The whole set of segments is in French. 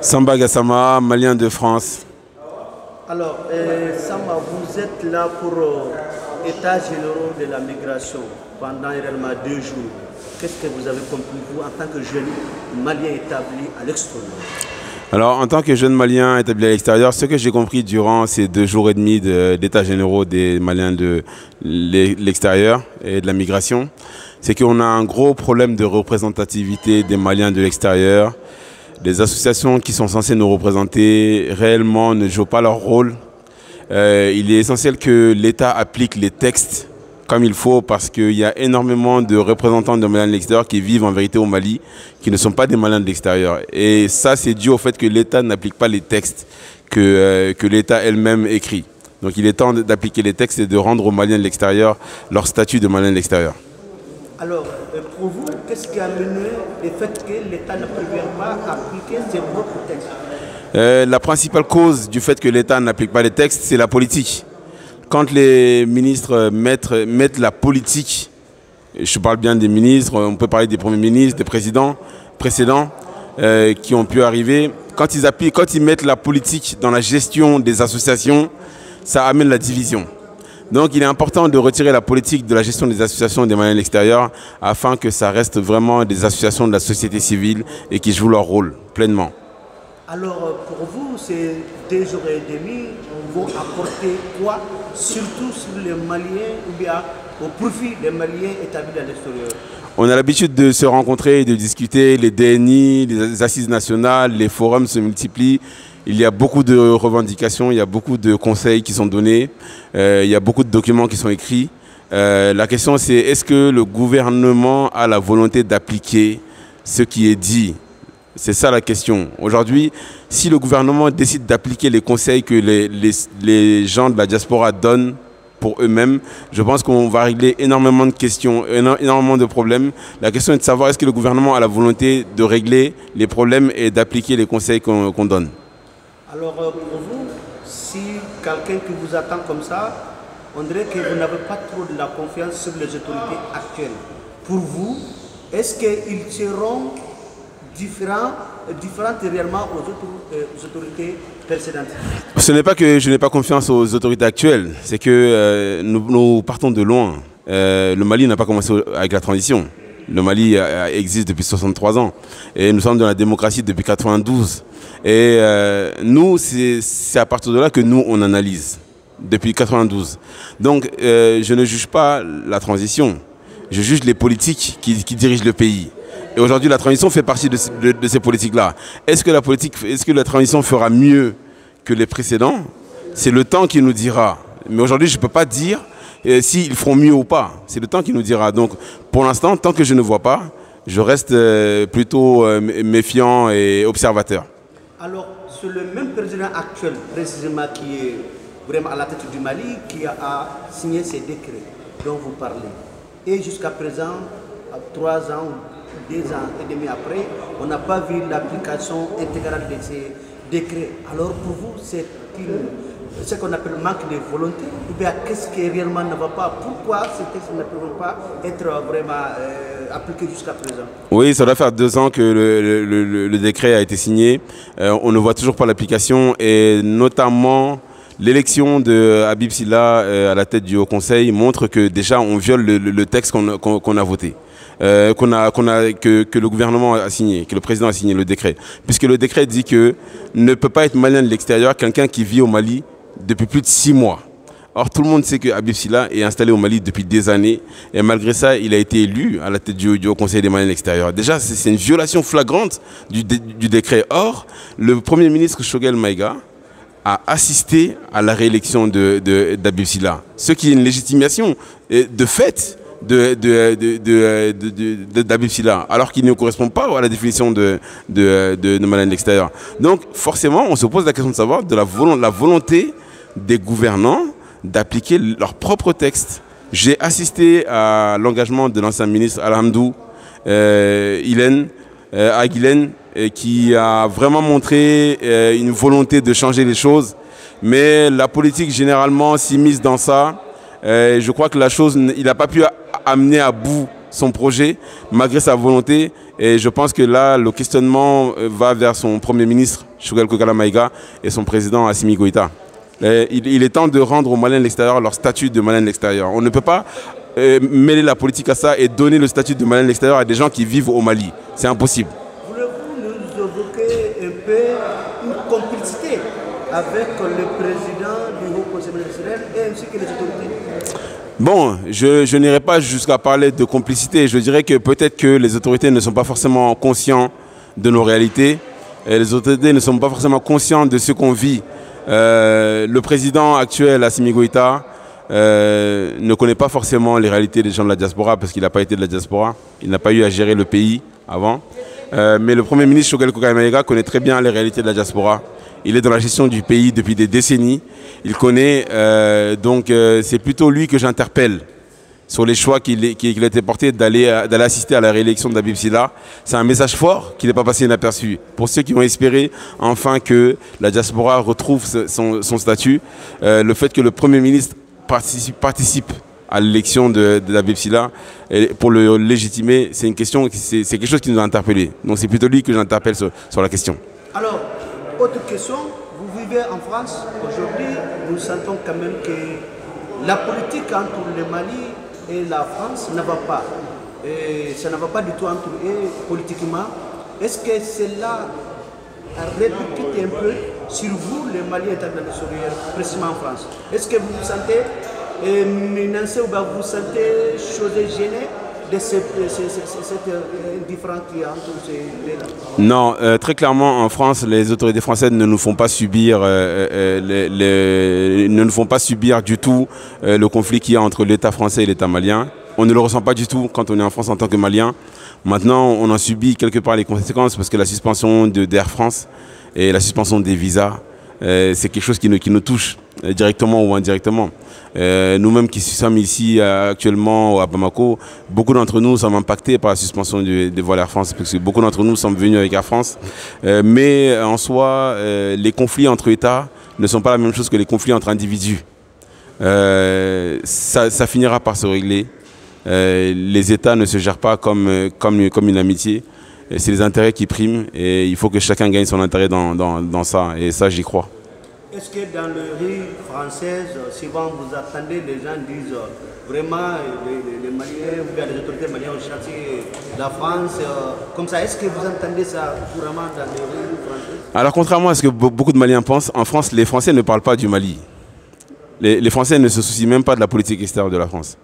Samba Gassama, Malien de France. Alors, Samba, vous êtes là pour État général de la migration pendant réellement 2 jours. Qu'est-ce que vous avez compris, vous, en tant que jeune Malien établi à l'extérieur? Alors, en tant que jeune Malien établi à l'extérieur, ce que j'ai compris durant ces 2 jours et demi d'état généraux des Maliens de l'extérieur et de la migration, c'est qu'on a un gros problème de représentativité des Maliens de l'extérieur. Les associations qui sont censées nous représenter réellement ne jouent pas leur rôle. Il est essentiel que l'État applique les textes comme il faut parce qu'il y a énormément de représentants de Maliens de l'extérieur qui vivent en vérité au Mali, qui ne sont pas des Maliens de l'extérieur. Et ça, c'est dû au fait que l'État n'applique pas les textes que l'État elle-même écrit. Donc il est temps d'appliquer les textes et de rendre aux Maliens de l'extérieur leur statut de Maliens de l'extérieur. Alors, pour vous, qu'est-ce qui a mené le fait que l'État ne parvient pas à appliquer ses propres textes? La principale cause du fait que l'État n'applique pas les textes, c'est la politique. Quand les ministres mettent la politique, je parle bien des ministres, on peut parler des premiers ministres, des présidents précédents qui ont pu arriver, quand ils mettent la politique dans la gestion des associations, ça amène la division. Donc il est important de retirer la politique de la gestion des associations des Maliens de l'extérieur afin que ça reste vraiment des associations de la société civile et qui jouent leur rôle pleinement. Alors pour vous, ces 2 jours et demi vont apporter quoi? Surtout sur les Maliens ou bien au profit des Maliens établis à l'extérieur? On a l'habitude de se rencontrer et de discuter, les DNI, les assises nationales, les forums se multiplient. Il y a beaucoup de revendications, il y a beaucoup de conseils qui sont donnés, il y a beaucoup de documents qui sont écrits. La question c'est est-ce que le gouvernement a la volonté d'appliquer ce qui est dit? C'est ça la question. Aujourd'hui, si le gouvernement décide d'appliquer les conseils que les gens de la diaspora donnent pour eux-mêmes, je pense qu'on va régler énormément de questions, énormément de problèmes. La question est de savoir est-ce que le gouvernement a la volonté de régler les problèmes et d'appliquer les conseils qu'on donne. Alors pour vous, si quelqu'un qui vous attend comme ça, on dirait que vous n'avez pas trop de la confiance sur les autorités actuelles. Pour vous, est-ce qu'ils seront différentes réellement aux autorités précédentes? Ce n'est pas que je n'ai pas confiance aux autorités actuelles, c'est que nous partons de loin. Le Mali n'a pas commencé avec la transition. Le Mali existe depuis 63 ans et nous sommes dans la démocratie depuis 92. Et nous, c'est à partir de là que nous, on analyse, depuis 92. Donc, je ne juge pas la transition, je juge les politiques qui dirigent le pays. Et aujourd'hui, la transition fait partie de ces politiques-là. Est-ce que la transition fera mieux que les précédents? C'est le temps qui nous dira. Mais aujourd'hui, je ne peux pas dire s'ils feront mieux ou pas. C'est le temps qui nous dira. Donc, pour l'instant, tant que je ne vois pas, je reste plutôt méfiant et observateur. Alors, c'est le même président actuel, précisément, qui est vraiment à la tête du Mali, qui a signé ces décrets dont vous parlez. Et jusqu'à présent, 3 ans ou 2 ans et demi après, on n'a pas vu l'application intégrale de ces décrets. Alors, pour vous, c'est ce qu'on appelle manque de volonté, ou bien qu'est-ce qui réellement ne va pas? Pourquoi ces textes ne peuvent pas être vraiment appliqués jusqu'à présent? Oui, ça doit faire 2 ans que le décret a été signé. On ne voit toujours pas l'application et notamment l'élection de Habib Sylla à la tête du Haut Conseil montre que déjà on viole le texte qu'on a voté. Que le gouvernement a signé, que le président a signé le décret. Puisque le décret dit que ne peut pas être malien de l'extérieur quelqu'un qui vit au Mali depuis plus de 6 mois. Or, tout le monde sait que Habib Sylla est installé au Mali depuis des années et malgré ça, il a été élu à la tête du Haut Conseil des Maliens de l'extérieur. Déjà, c'est une violation flagrante du décret. Or, le Premier ministre Choguel Maïga a assisté à la réélection d'Habib Sylla, ce qui est une légitimation de fait d'Habib Sylla, alors qu'il ne correspond pas à la définition de Maliens de l'extérieur. Donc forcément, on se pose la question de savoir de la volonté des gouvernants d'appliquer leurs propres textes. J'ai assisté à l'engagement de l'ancien ministre Alhamdou Aguilène, qui a vraiment montré une volonté de changer les choses. Mais la politique généralement s'immisce dans ça. Je crois que la chose, il n'a pas pu amener à bout son projet malgré sa volonté Et je pense que là, le questionnement va vers son Premier ministre, Choguel Kokala Maïga, et son président, Assimi Goïta. Il est temps de rendre aux Maliens de l'extérieur leur statut de Maliens de l'extérieur. On ne peut pas mêler la politique à ça et donner le statut de Maliens de l'extérieur à des gens qui vivent au Mali. C'est impossible. Voulez-vous nous évoquer un peu une complicité avec le président du Haut Conseil national et ainsi que les autorités? Bon, je n'irai pas jusqu'à parler de complicité. Je dirais que peut-être que les autorités ne sont pas forcément conscients de nos réalités. Et les autorités ne sont pas forcément conscients de ce qu'on vit. Le président actuel, Assimi Goïta, ne connaît pas forcément les réalités des gens de la diaspora parce qu'il n'a pas été de la diaspora. Il n'a pas eu à gérer le pays avant. Mais le Premier ministre Choguel Kokala Maïga connaît très bien les réalités de la diaspora. Il est dans la gestion du pays depuis des décennies. Il connaît, donc c'est plutôt lui que j'interpelle sur les choix qu'il a été porté d'aller assister à la réélection d'Habib Silla. C'est un message fort qui n'est pas passé inaperçu. Pour ceux qui ont espéré enfin que la diaspora retrouve son statut, le fait que le Premier ministre participe à l'élection d'Habib Silla pour le légitimer, c'est quelque chose qui nous a interpellés. Donc c'est plutôt lui que j'interpelle sur la question. Alors, autre question, vous vivez en France. Aujourd'hui, nous sentons quand même que la politique entre le Mali et la France ne va pas. Et ça ne va pas du tout entre eux politiquement. Est-ce que cela répercute un peu sur vous, les Maliens internationaux, précisément en France? Est-ce que vous vous sentez menacé ou vous vous sentez gêné de cette différence qui est entre ces deux-là? Non, très clairement, en France, les autorités françaises ne nous font pas subir, ne nous font pas subir du tout le conflit qu'il y a entre l'État français et l'État malien. On ne le ressent pas du tout quand on est en France en tant que Malien. Maintenant, on en subit quelque part les conséquences parce que la suspension d'Air France et la suspension des visas, c'est quelque chose qui nous touche directement ou indirectement. Nous-mêmes qui sommes ici actuellement à Bamako, beaucoup d'entre nous sommes impactés par la suspension des vols Air France, parce que beaucoup d'entre nous sommes venus avec Air France. Mais en soi, les conflits entre États ne sont pas la même chose que les conflits entre individus. Ça finira par se régler. Les États ne se gèrent pas comme une amitié. C'est les intérêts qui priment et il faut que chacun gagne son intérêt dans ça. Et ça, j'y crois. Est-ce que dans le rue française, souvent vous attendez, les gens disent vraiment les Maliens ou bien les autorités maliennes ont chassé la France, comme ça, est-ce que vous entendez ça couramment dans les rues françaises? Alors contrairement à ce que beaucoup de Maliens pensent, en France, les Français ne parlent pas du Mali. Les Français ne se soucient même pas de la politique extérieure de la France.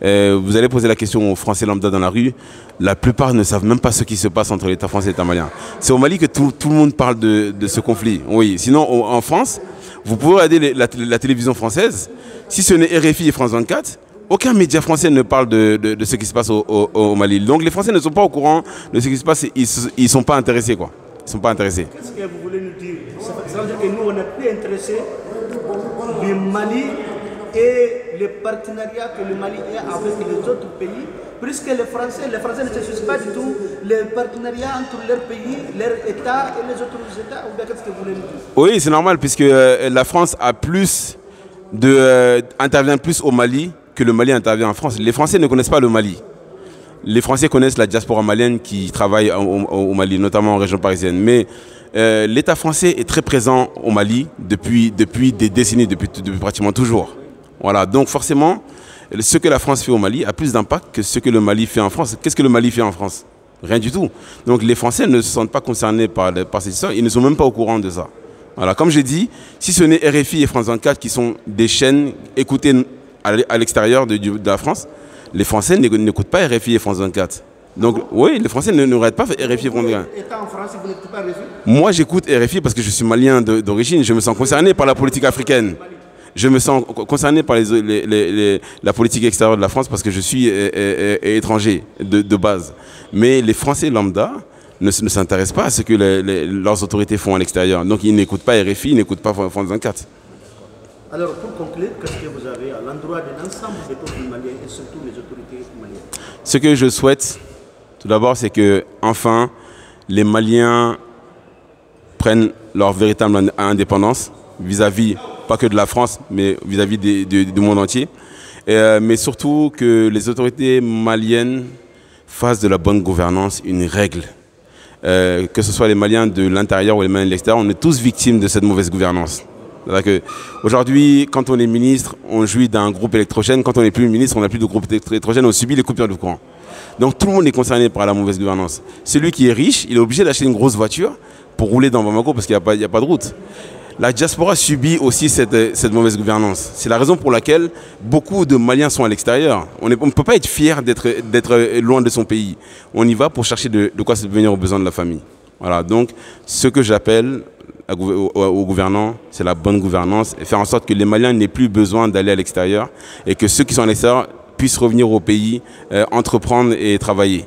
Vous allez poser la question aux Français lambda dans la rue, la plupart ne savent même pas ce qui se passe entre l'État français et l'État malien. C'est au Mali que tout le monde parle de ce conflit. Oui. Sinon, en France, vous pouvez regarder la télévision française, si ce n'est RFI et France 24, aucun média français ne parle de ce qui se passe au Mali. Donc les Français ne sont pas au courant de ce qui se passe, ils ne sont pas intéressés, quoi. Ils sont pas intéressés. Qu'est-ce que vous voulez nous dire? Ça veut dire que nous, on n'est plus intéressés du Mali et le partenariat que le Mali a avec les autres pays, puisque les Français ne se soucient pas du tout le partenariat entre leur pays, leur État et les autres États. Ou bien qu'est-ce que vous voulez nous dire? Oui, c'est normal, puisque la France intervient plus au Mali que le Mali intervient en France. Les Français ne connaissent pas le Mali. Les Français connaissent la diaspora malienne qui travaille au Mali, notamment en région parisienne. Mais l'État français est très présent au Mali depuis des décennies, depuis pratiquement toujours. Voilà, donc forcément, ce que la France fait au Mali a plus d'impact que ce que le Mali fait en France. Qu'est-ce que le Mali fait en France? Rien du tout. Donc les Français ne se sentent pas concernés par cette histoire, ils ne sont même pas au courant de ça. Voilà, comme j'ai dit, si ce n'est RFI et France 24 qui sont des chaînes écoutées à l'extérieur de la France, les Français n'écoutent pas RFI et France 24. Donc oui, les Français ne regardent pas RFI et France 24. Étant en France, vous n'écoutez pas RFI? Moi j'écoute RFI parce que je suis malien d'origine, je me sens concerné par la politique africaine. Je me sens concerné par la politique extérieure de la France parce que je suis étranger de base. Mais les Français lambda ne s'intéressent pas à ce que leurs autorités font à l'extérieur. Donc ils n'écoutent pas RFI, ils n'écoutent pas France 24. Alors pour conclure, qu'est-ce que vous avez à l'endroit de l'ensemble des peuples maliens et surtout les autorités maliennes? Ce que je souhaite, tout d'abord, c'est que enfin les Maliens prennent leur véritable indépendance vis-à-vis pas que de la France, mais vis-à-vis du monde entier. Mais surtout que les autorités maliennes fassent de la bonne gouvernance une règle. Que ce soit les Maliens de l'intérieur ou les Maliens de l'extérieur, on est tous victimes de cette mauvaise gouvernance. Aujourd'hui, quand on est ministre, on jouit d'un groupe électrogène. Quand on n'est plus ministre, on n'a plus de groupe électrogène, on subit les coupures de courant. Donc tout le monde est concerné par la mauvaise gouvernance. Celui qui est riche, il est obligé d'acheter une grosse voiture pour rouler dans Bamako parce qu'il n'y a pas de route. La diaspora subit aussi cette mauvaise gouvernance. C'est la raison pour laquelle beaucoup de Maliens sont à l'extérieur. On ne peut pas être fier d'être loin de son pays. On y va pour chercher de quoi subvenir aux besoins de la famille. Voilà, donc ce que j'appelle aux gouvernants, c'est la bonne gouvernance et faire en sorte que les Maliens n'aient plus besoin d'aller à l'extérieur et que ceux qui sont à l'extérieur puissent revenir au pays, entreprendre et travailler.